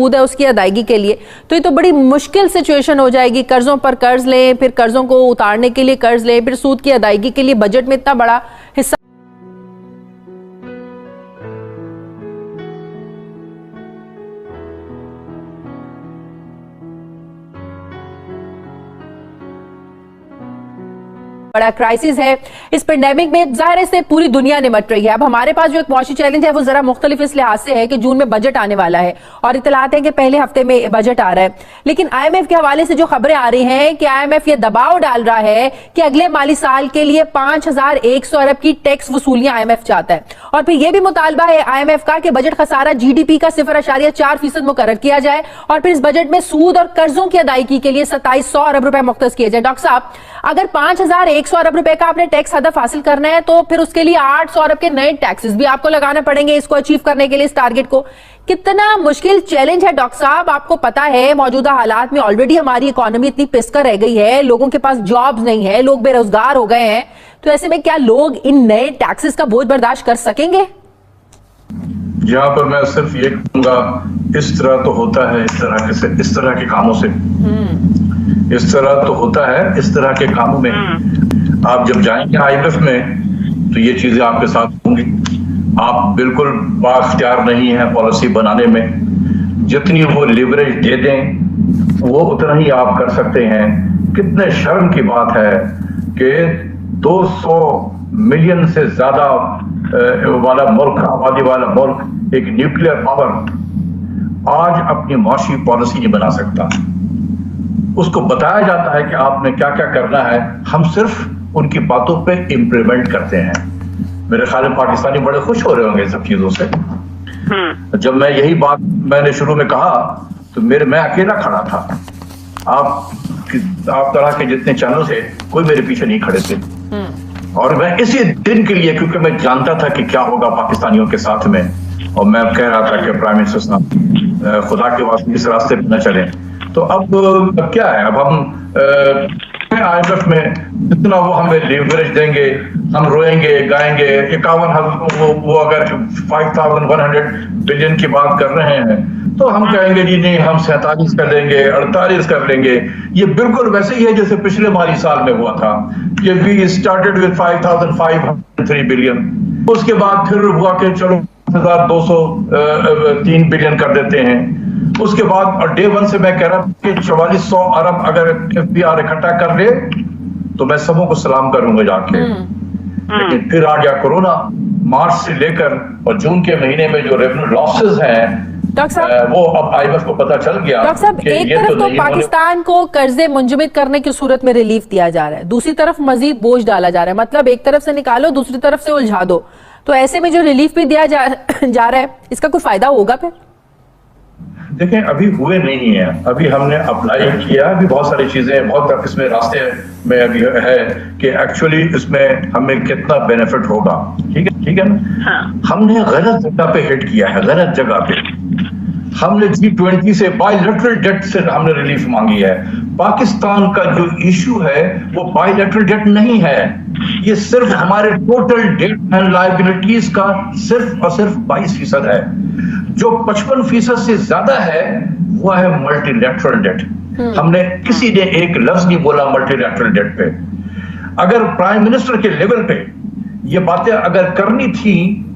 सूद है उसकी अदायगी के लिए, तो ये तो बड़ी मुश्किल सिचुएशन हो जाएगी। कर्जों पर कर्ज लें, फिर कर्जों को उतारने के लिए कर्ज लें, फिर सूद की अदायगी के लिए बजट में इतना बड़ा हिस्सा बड़ा क्राइसिस है। इस पेंडेमिक में जाहिर से पूरी दुनिया निपट रही है। अब हमारे पास जो एक मुआशी चैलेंज है वो जरा मुख्तलिफ इस लिहाज से है कि जून में बजट आने वाला है और इतलात है कि पहले हफ्ते में बजट आ रहा है, लेकिन आईएमएफ के हवाले से जो खबरें आ रही हैं कि आईएमएफ ये दबाव डाल रहा है कि अगले माली साल के लिए 5100 अरब की टैक्स वसूलियां आईएमएफ चाहता है। और फिर यह भी मुतालबा है आईएमएफ का कि बजट खसारा जीडीपी का 0.4% मुकर्रर किया जाए और फिर इस बजट में सूद और कर्जों की अदायगी के लिए 2700 अरब रुपए मुख्तस किए जाए। डॉक्टर साहब, अगर 5100 अरब रुपए का आपने टैक्स हदफ हासिल करना है तो फिर उसके लिए 800 अरब के नए टैक्सेस भी आपको लगाने पड़ेंगे इसको अचीव करने के लिए, इस टारगेट को। कितना मुश्किल चैलेंज है डॉक्टर साहब। आपको पता है मौजूदा हालात में ऑलरेडी हमारी इकोनॉमी इतनी पिसकर रह गई है, लोगों के पास जॉब्स नहीं है, लोग बेरोजगार हो गए हैं, तो ऐसे में क्या लोग इन नए टैक्सेस का बोझ बर्दाश्त कर सकेंगे? यहाँ पर मैं सिर्फ ये कहूंगा, इस तरह तो होता है, इस तरह के कामों से इस तरह तो होता है, इस तरह के कामों में आप जब जाएंगे आईएमएफ में तो ये चीजें आपके साथ होंगी। आप बिल्कुल बाख्तियार नहीं है पॉलिसी बनाने में। जितनी वो लिवरेज दे दें वो उतना ही आप कर सकते हैं। कितने शर्म की बात है कि 200 मिलियन से ज्यादा वाला मुल्क, आबादी वाला मुल्क, एक न्यूक्लियर पावर आज अपनी माशी पॉलिसी नहीं बना सकता। उसको बताया जाता है कि आपने क्या क्या करना है, हम सिर्फ उनकी बातों पे इम्प्लीमेंट करते हैं। मेरे ख्याल में पाकिस्तानी बड़े खुश हो रहे होंगे इन सब चीजों से। जब मैं यही बात मैंने शुरू में कहा तो मैं अकेला खड़ा था। आप तरह के जितने चैनल थे कोई मेरे पीछे नहीं खड़े थे, और मैं इसी दिन के लिए, क्योंकि मैं जानता था कि क्या होगा पाकिस्तानियों के साथ में, और मैं कह रहा था कि प्राइम मिनिस्टर साहब खुदा के वास्ते इस रास्ते पर न चलें। तो अब क्या है, अब हम आईएमएफ में जितना वो हमें लीवरेज देंगे हम रोएंगे गाएंगे। 51 वो अगर 5100 बिलियन की बात कर रहे हैं तो हम कहेंगे जी नहीं, हम 47 कर लेंगे, 48 कर लेंगे। ये बिल्कुल वैसे ही है जैसे पिछले माली साल में हुआ था। ये वी स्टार्टेड विद 5503 बिलियन, उसके बाद फिर हुआ कि चलो 1203 बिलियन कर देते हैं। उसके बाद और डे 1 से मैं कह रहा हूं कि 4400 अरब अगर एफबीआर इकट्ठा कर ले तो मैं सबों को सलाम करूंगा जाके। लेकिन फिर आ गया कोरोना। मार्च से लेकर और जून के महीने में जो रेवेन्यू लॉसेस हैं डॉक्टर साहब, वो अब आईएमएफ को पता चल गया। डॉक्टर साहब, एक तरफ तो पाकिस्तान को कर्जे मुंजमद करने की सूरत में रिलीफ दिया जा रहा है, दूसरी तरफ मजीद बोझ डाला जा रहा है। मतलब एक तरफ से निकालो, दूसरी तरफ से उलझा दो। तो ऐसे में जो रिलीफ भी दिया जा रहा है, इसका कोई फायदा होगा फिर? देखें, अभी हुए नहीं है, अभी हमने अप्लाई किया, अभी बहुत सारी चीजें बहुत इसमें रास्ते में अभी है कि एक्चुअली इसमें हमें कितना बेनिफिट होगा। ठीक है ना? हाँ। हमने गलत जगह पे हिट किया है, गलत जगह पे। हमने G20 से बायलैटरल डेट से हमने रिलीफ मांगी है। पाकिस्तान का जो इशू है वो बायलैटरल डेट नहीं है, ये सिर्फ हमारे टोटल डेट एंड लायबिलिटीज का सिर्फ और सिर्फ 22% है। जो 55% से ज्यादा है वो है मल्टीलैटरल डेट। हमने किसी ने एक लफ्ज नहीं बोला मल्टीलैटरल डेट पे। अगर प्राइम मिनिस्टर के लेवल पे ये बातें अगर करनी थी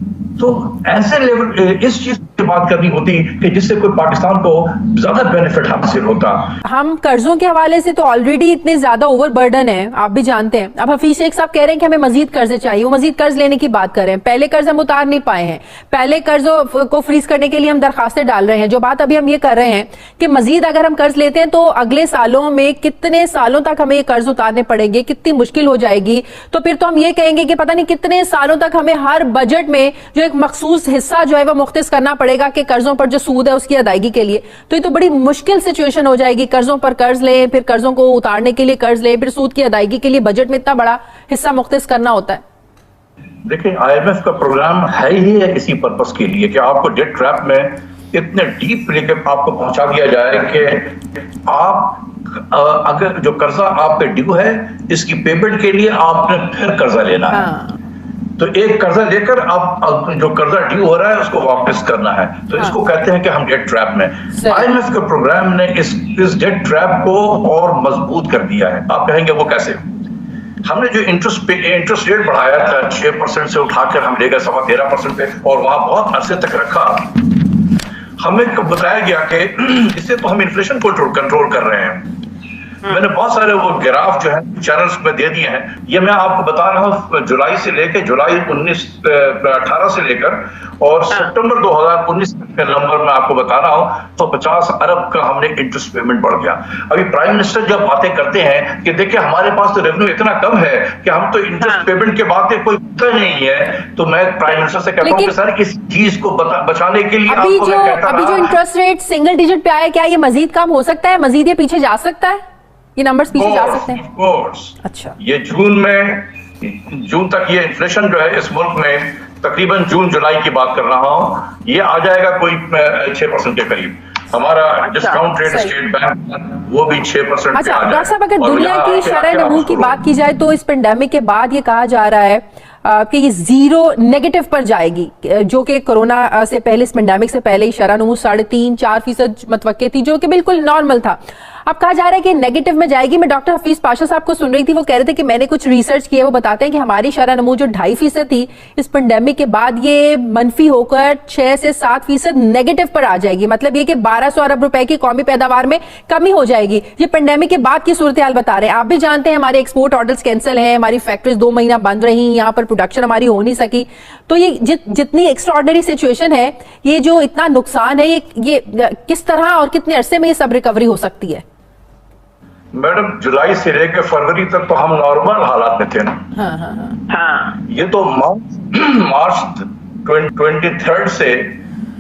तो ऐसे लेवल इस चीज की बात करनी होती कि जिससे कोई पाकिस्तान को ज्यादा बेनिफिट हासिल होता। हम कर्जों के हवाले से तो ऑलरेडी इतने ज्यादा ओवरबर्डन है, आप भी जानते हैं। अब हफीज शेख साहब कह रहे हैं कि हमें मजीद कर्जे चाहिए, वो मजीद कर्ज लेने की बात कर रहे हैं। पहले कर्ज हम उतार नहीं पाए हैं, पहले कर्जों को फ्रीज करने के लिए हम दरखास्तें डाल रहे हैं। जो बात अभी हम ये कर रहे हैं कि मजीद अगर हम कर्ज लेते हैं तो अगले सालों में कितने सालों तक हमें ये कर्ज उतारने पड़ेंगे, कितनी मुश्किल हो जाएगी। तो फिर तो हम ये कहेंगे कि पता नहीं कितने सालों तक हमें हर बजट में जो एक मखसूस हिस्सा जो है वो मुख्तस करना पड़ेगा कि कर्जों पर जो सूद है उसकी अदायगी के लिए। तो ये तो बड़ी मुश्किल सिचुएशन हो जाएगी। कर्जों पर कर्ज लें, फिर कर्जों को उतारने के लिए कर्ज लें, फिर सूद की अदायगी के लिए बजट में इतना बड़ा हिस्सा मुख्तस करना होता है। देखिए, आईएमएफ का प्रोग्राम है ही है इसी पर्पस के लिए कि आपको डेट ट्रैप में इतने डीप लेके आपको पहुंचा दिया जाए कि आप अगर जो कर्जा आप पे ड्यू है इसकी पेमेंट के लिए आपने फिर कर्जा लेना है। तो एक कर्जा लेकर अब जो कर्जा ड्यू हो रहा है उसको वापस करना है, तो इसको कहते हैं कि हम डेट ट्रैप में। IMF के प्रोग्राम ने इस डेट ट्रैप को और मजबूत कर दिया है। आप कहेंगे वो कैसे? हमने जो इंटरेस्ट रेट बढ़ाया था 6% से उठाकर हम ले गए 13.5% पे, और वहां बहुत अरसे तक रखा। हमें बताया गया कि इससे तो हम इन्फ्लेशन को कंट्रोल कर रहे हैं। मैंने बहुत सारे वो ग्राफ जो है चैनल्स में दे दिए हैं। ये मैं आपको बता रहा हूँ जुलाई 18 से लेकर और सितंबर 2019 के नंबर में आपको बता रहा हूँ, तो 50 अरब का हमने इंटरेस्ट पेमेंट बढ़ गया। अभी प्राइम मिनिस्टर जब बातें करते हैं कि देखिए हमारे पास तो रेवेन्यू इतना कम है कि हम तो इंटरेस्ट पेमेंट के बाद कोई नहीं है, तो मैं प्राइम मिनिस्टर से कहता हूँ कि सर इस चीज को बचाने के लिए अभी जो इंटरेस्ट रेट सिंगल डिजिट पे आया, क्या ये मजीद कम हो सकता है? मजीद ये पीछे जा सकता है? ये नंबर्स पीछे जा सकते हैं? अच्छा, ये जून तक ये इन्फ्लेशन जो है इस मुल्क में, तकरीबन जून जुलाई की बात कर रहा हूं, ये आ जाएगा कोई 6% के करीब। हमारा डिस्काउंट रेट स्टेट बैंक वो भी 6% अच्छा, डॉक्टर साहब अगर दुनिया की शरह नमू की बात की जाए तो इस पेंडेमिक के बाद ये कहा जा रहा है कि ये जीरो नेगेटिव पर जाएगी, जो कि कोरोना से पहले, इस पेंडेमिक से पहले ही शरह नमू 3.5-4% मतवक्के थी, जो कि बिल्कुल नॉर्मल था। अब कहा जा रहा है कि नेगेटिव में जाएगी। मैं डॉक्टर हफीज पाशा साहब को सुन रही थी, वो कह रहे थे कि मैंने कुछ रिसर्च किया, वो बताते हैं कि हमारी शरह नमू जो 2.5% थी इस पेंडेमिक के बाद ये मनफी होकर 6 से 7% नेगेटिव पर आ जाएगी। मतलब ये कि 1200 अरब रुपए की कौमी पैदावार में कमी हो जाएगी। ये पेंडेमिक के बाद की सूरत हाल बता रहे हैं। आप भी जानते हैं हमारे एक्सपोर्ट ऑर्डर्स कैंसिल हैं, हमारी फैक्ट्रीज 2 महीना बंद रही, यहाँ पर प्रोडक्शन हमारी हो नहीं सकी। तो ये जितनी एक्स्ट्राऑर्डिनरी सिचुएशन है, ये जो इतना नुकसान है, ये किस तरह और कितने अरसे में ये सब रिकवरी हो सकती है? मैडम जुलाई से लेकर फरवरी तक तो हम नॉर्मल हालात में थे ना। हाँ। ये तो मार्च 23 से,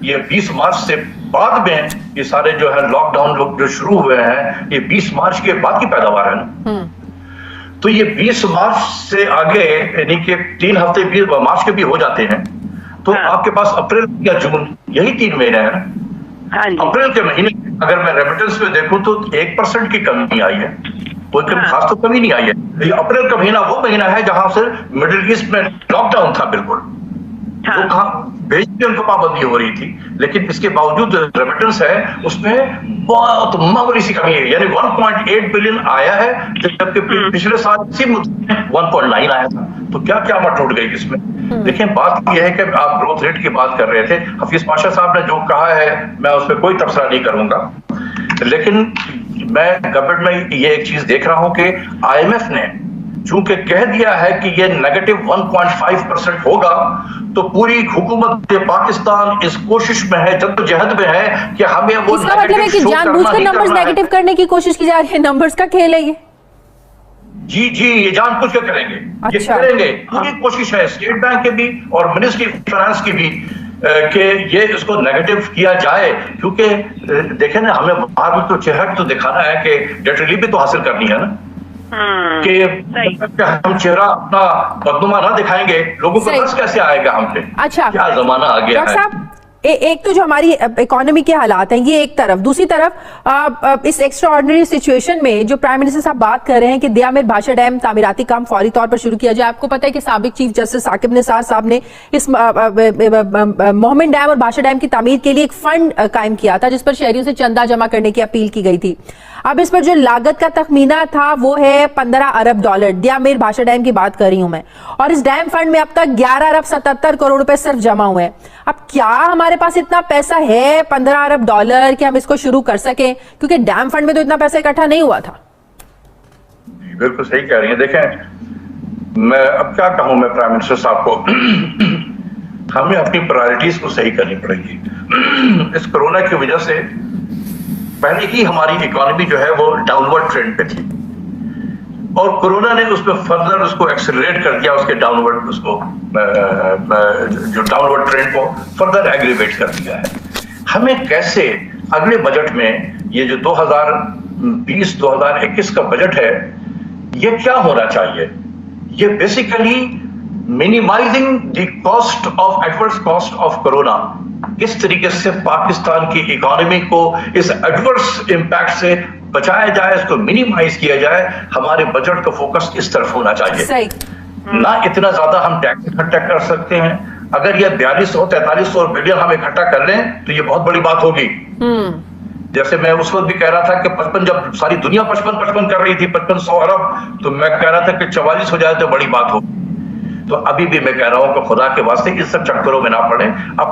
ये 20 मार्च से बाद में ये सारे जो है लॉकडाउन लोग जो शुरू हुए हैं, ये 20 मार्च के बाद की पैदावार है ना। तो ये 20 मार्च से आगे यानी कि 3 हफ्ते 20 मार्च के भी हो जाते हैं, तो आपके पास अप्रैल या जून, यही 3 महीने हैं ना। अप्रैल के महीने अगर मैं रेमिटेंस में देखूं तो 1% की कमी आई है, कोई खास तो कमी नहीं आई है। अप्रैल का महीना वो महीना है जहां से मिडिल ईस्ट में लॉकडाउन था बिल्कुल, तो भेजने उनको पाबंदी हो रही थी, लेकिन इसके बावजूद रेमिटेंस है उसमें बहुत मामूली सी कमी है, यानी 1.8 बिलियन आया है, जबकि पिछले साल इसी मुद्दे 1.9 आया था। तो क्या क्या मत टूट गई इसमें। देखिए बात यह है कि आप ग्रोथ रेट की बात कर रहे थे, हफीज पाशा साहब ने जो कहा है मैं उस पर कोई तबसरा नहीं करूंगा, लेकिन मैं गवर्नमेंट में ये एक चीज देख रहा हूं कि IMF ने चूंकि कह दिया है कि ये नेगेटिव 1.5% होगा, तो पूरी हुकूमत पाकिस्तान इस कोशिश में है, जद्दोजहद में है कि हमें वो इसका मतलब है कि जानबूझकर नंबर्स नेगेटिव करने की कोशिश की जा रही है। नंबर्स का खेल है ये। जी ये जानबूझ कर करेंगे। अच्छा। ये करेंगे, पूरी कोशिश है स्टेट बैंक के भी और मिनिस्ट्री ऑफ फाइनेंस की भी कि ये इसको नेगेटिव किया जाए, क्योंकि देखें ना, हमें बाहर में तो चेहरा तो दिखाना है कि डेट रिलीफ भी तो हासिल करनी है ना, कि हम चेहरा अपना बदनुमा ना दिखाएंगे, लोगों को ट्रस्ट कैसे आएगा हम पे? अच्छा, क्या जमाना आ गया है। एक तो जो हमारी इकोनॉमी के हालात हैं ये एक तरफ, दूसरी तरफ इस एक्स्ट्राऑर्डिनरी सिचुएशन में जो प्राइम मिनिस्टर साहब बात कर रहे हैं कि दियामिर भाषा डैम तामीराती काम फौरी तौर पर शुरू किया जाए। आपको पता है कि साबिक चीफ जस्टिस साकिब निसार साहब ने इस मोहम्मद डैम और भाषा डैम की तामीर के लिए एक फंड कायम किया था, जिस पर शहरियों से चंदा जमा करने की अपील की गई थी। अब इस पर जो लागत का तखमीना था वो है 15 अरब डॉलर। दियामिर भाषा डैम की बात कर रही हूं मैं, और इस डैम फंड में अब तक 11 अरब 77 करोड़ रुपए सिर्फ जमा हुए हैं। अब क्या हमारे पास इतना पैसा है 15 अरब डॉलर कि हम इसको शुरू कर सकें? क्योंकि डैम फंड में तो इतना पैसा इकट्ठा नहीं हुआ था। बिल्कुल सही कह रही हैं। देखें मैं अब क्या कहूं मैं प्राइम मिनिस्टर साहब को हमें अपनी प्रायोरिटीज को सही करनी पड़ेगी। इस कोरोना की वजह से पहले ही हमारी इकोनॉमी जो है वो डाउनवर्ड ट्रेंड पे थी, और कोरोना ने उसमें फर्दर उसको एक्सेलरेट कर दिया, उसके डाउनवर्ड उसको जो डाउनवर्ड ट्रेंड को फर्दर एग्रीवेट कर दिया है। हमें कैसे अगले बजट में ये जो 2020-2021 का बजट है, ये क्या होना चाहिए? ये basically minimizing the cost of adverse cost of corona, किस तरीके से पाकिस्तान की इकोनॉमी को इस एडवर्स इंपैक्ट से बचाया जाए, इसको मिनिमाइज किया जाए। हमारे बजट का फोकस इस तरफ होना चाहिए। ना इतना ज्यादा हम टैक्स इकट्ठा कर सकते हैं। अगर ये 4200-4300 बिलियन हम इकट्ठा कर लें तो ये बहुत बड़ी बात होगी। जैसे मैं उस वक्त भी कह रहा था कि 55, जब सारी दुनिया 55 कर रही थी, 5500 अरब, तो मैं कह रहा था कि 44 हो जाए तो बड़ी बात हो। तो अभी भी मैं कह रहा हूं कि खुदा के वास्ते इस सब चक्करों में ना पड़े। अब